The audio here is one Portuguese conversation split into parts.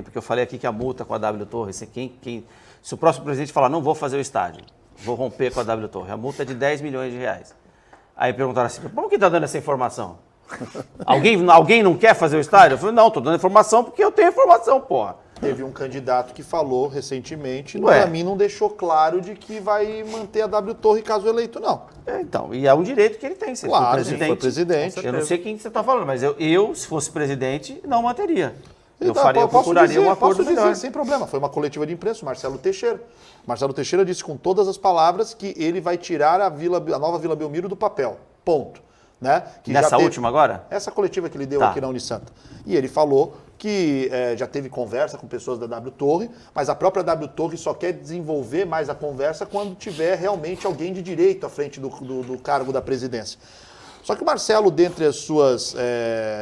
Porque eu falei aqui que a multa com a W Torre, se o próximo presidente falar, não vou fazer o estádio, vou romper com a W Torre, a multa é de 10 milhões de reais. Aí perguntaram assim, como que está dando essa informação? Alguém não quer fazer o estádio? Eu falei, não, estou dando informação porque eu tenho informação, porra. Teve um candidato que falou recentemente, para mim não deixou claro de que vai manter a W Torre caso eleito, não. Então, e é um direito que ele tem, se claro, for presidente. Se for presidente. Eu não sei quem você está falando, mas eu, se fosse presidente, não manteria. Então, eu procuraria um acordo melhor. Sem problema. Foi uma coletiva de imprensa, o Marcelo Teixeira. Marcelo Teixeira disse com todas as palavras que ele vai tirar a nova Vila Belmiro do papel. Ponto. Né? Que Nessa última agora? Essa coletiva que ele deu aqui na Unisanta. E ele falou que já teve conversa com pessoas da W Torre, mas a própria W Torre só quer desenvolver mais a conversa quando tiver realmente alguém de direito à frente do cargo da presidência. Só que o Marcelo, dentre as suas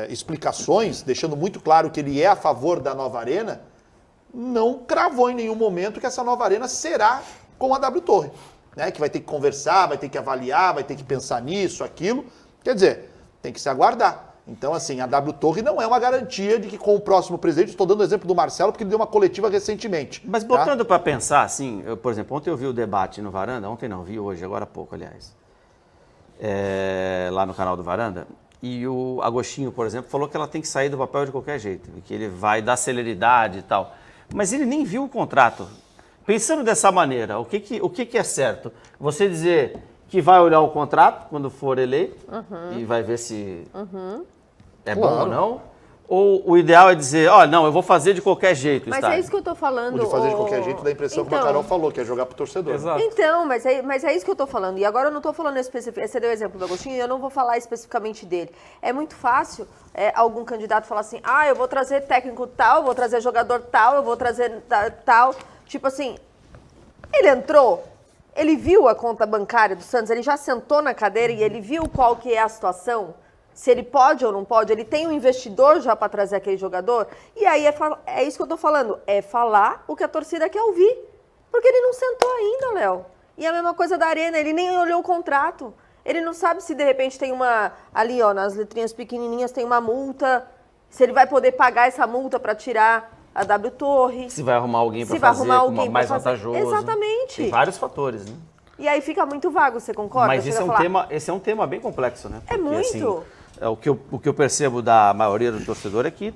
explicações, deixando muito claro que ele é a favor da nova arena, não cravou em nenhum momento que essa nova arena será com a W Torre. Né? Que vai ter que conversar, vai ter que avaliar, vai ter que pensar nisso, aquilo. Quer dizer, tem que se aguardar. Então, assim, a W Torre não é uma garantia de que com o próximo presidente, estou dando o exemplo do Marcelo, porque ele deu uma coletiva recentemente. Mas botando para pensar, assim, por exemplo, ontem eu vi o debate no Varanda, ontem não, vi hoje, agora há pouco, aliás. Lá no canal do Varanda, e o Agostinho, por exemplo, falou que ela tem que sair do papel de qualquer jeito, que ele vai dar celeridade e tal. Mas ele nem viu o contrato. Pensando dessa maneira, o que é certo? Você dizer que vai olhar o contrato quando for eleito e vai ver se é bom ou não? Ou o ideal é dizer, olha, não, eu vou fazer de qualquer jeito o Mas estádio. é isso que eu tô falando. O de fazer de qualquer jeito dá a impressão que o Carol falou, que é jogar pro torcedor. Exato. Então, mas é isso que eu tô falando. E agora eu não tô falando especificamente. Você deu o exemplo do Agostinho e eu não vou falar especificamente dele. É muito fácil algum candidato falar assim, eu vou trazer técnico tal, eu vou trazer jogador tal, eu vou trazer tal. Tipo assim, ele entrou, ele viu a conta bancária do Santos, ele já sentou na cadeira e ele viu qual que é a situação, se ele pode ou não pode, ele tem um investidor já para trazer aquele jogador, e aí é isso que eu tô falando, é falar o que a torcida quer ouvir, porque ele não sentou ainda, Léo. E a mesma coisa da Arena, ele nem olhou o contrato, ele não sabe se de repente tem ali ó, nas letrinhas pequenininhas tem uma multa, se ele vai poder pagar essa multa para tirar a W Torre. Se vai arrumar alguém para fazer mais vantajoso. Exatamente. Tem vários fatores, né? E aí fica muito vago, você concorda? Mas esse é um tema bem complexo, né? Porque, muito. Assim, o que eu percebo da maioria do torcedor é que,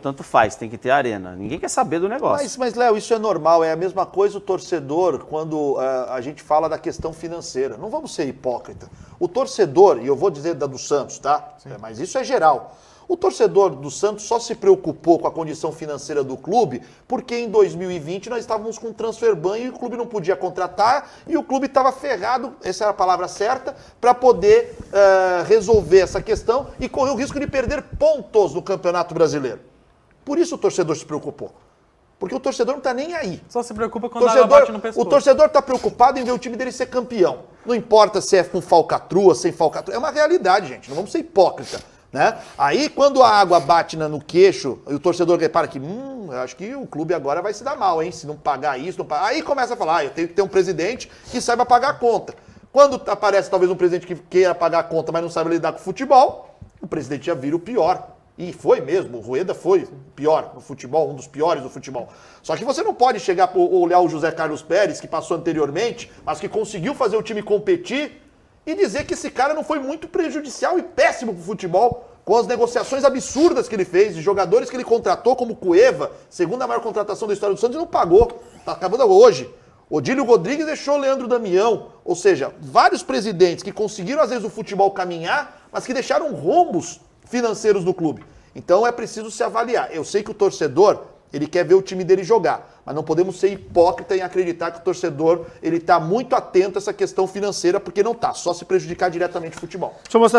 tanto faz, tem que ter arena. Ninguém quer saber do negócio. Mas Léo, isso é normal, é a mesma coisa o torcedor quando a gente fala da questão financeira. Não vamos ser hipócrita. O torcedor, e eu vou dizer da do Santos, tá? Mas isso é geral. O torcedor do Santos só se preocupou com a condição financeira do clube porque em 2020 nós estávamos com um transfer ban e o clube não podia contratar e o clube estava ferrado, essa era a palavra certa, para poder resolver essa questão e correr o risco de perder pontos no Campeonato Brasileiro. Por isso o torcedor se preocupou. Porque o torcedor não está nem aí. Só se preocupa quando a água bate no pescoço. O torcedor está preocupado em ver o time dele ser campeão. Não importa se é com falcatrua, sem falcatrua. É uma realidade, gente. Não vamos ser hipócrita. Né? Aí quando a água bate no queixo e o torcedor repara que eu acho que o clube agora vai se dar mal, hein? Se não pagar isso, não pagar. Aí começa a falar, eu tenho que ter um presidente que saiba pagar a conta. Quando aparece talvez um presidente que queira pagar a conta, mas não sabe lidar com o futebol, o presidente já vira o pior. E foi mesmo, o Rueda foi pior no futebol, um dos piores do futebol. Só que você não pode chegar para olhar o José Carlos Pérez, que passou anteriormente, mas que conseguiu fazer o time competir, e dizer que esse cara não foi muito prejudicial e péssimo pro futebol, com as negociações absurdas que ele fez, de jogadores que ele contratou, como Cueva, segunda maior contratação da história do Santos, e não pagou. Tá acabando hoje. Odílio Rodrigues deixou o Leandro Damião. Ou seja, vários presidentes que conseguiram, às vezes, o futebol caminhar, mas que deixaram rombos financeiros do clube. Então é preciso se avaliar. Eu sei que o torcedor, ele quer ver o time dele jogar, mas não podemos ser hipócritas em acreditar que o torcedor ele está muito atento a essa questão financeira, porque não está, só se prejudicar diretamente o futebol. Deixa eu mostrar.